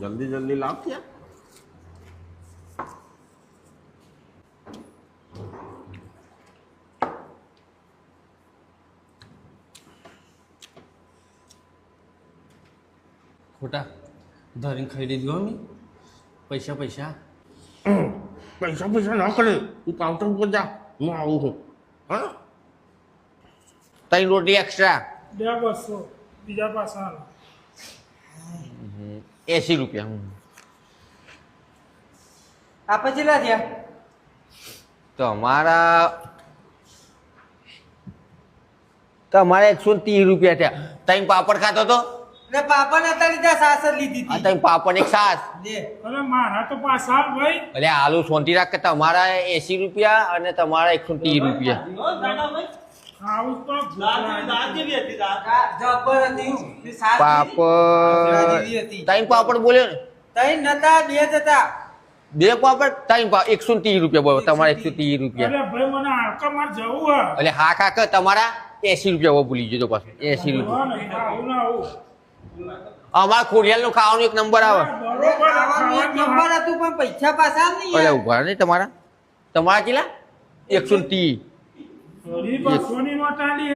જલ્દી જલ્દી લાવ ત્યાં. ખોટા ધરીને ખાઈ લીધું હો ને પૈસા પૈસા ના કરે તું કાઉન્ટર ઉપર જા હું આવું છું. હા 3 રોટી એક્સ્ટ્રા 200 બીજા પાછા 80 રૂપિયા. આપણે કેટલા થયા? તમારા 130 રૂપિયા થયા. 3 પાપડ ખાતો તો એટલે પાપા નતા લીધા, સાસ જ લીધી આ હતી. 3 પાપડ એક સાસ. લે અરે મારા તો પાછા ભાઈ એટલે આલુ સોંટી રાખ કે તમારા 80 રૂપિયા અને તમારા 130 રૂપિયા. આવું તો જબર હતી. સાસ પાપડ લીધી હતી. 3 પાપડ બોલ્યો ને તઈ નતા, બે જ હતા. 2 પાપડ 3 પાપડ 130 રૂપિયા બોલો તમારા 130 રૂપિયા. અરે ભાઈ મને હાડકા માર જવું હે. એટલે હા કાકા તમારા 80 રૂપિયા ભૂલી જજો પાછું 80 રૂપિયા. આવું ના આવું અમારા ખોડિયાલનું ખાવાનું એક નંબર આવે. બરોબર ખાવાનું એક નંબર હતું પણ પૈસા પાછા નહીં અરે યાર. ઉભા નહીં તમારા કેટલા 130. સોની નોટ આલી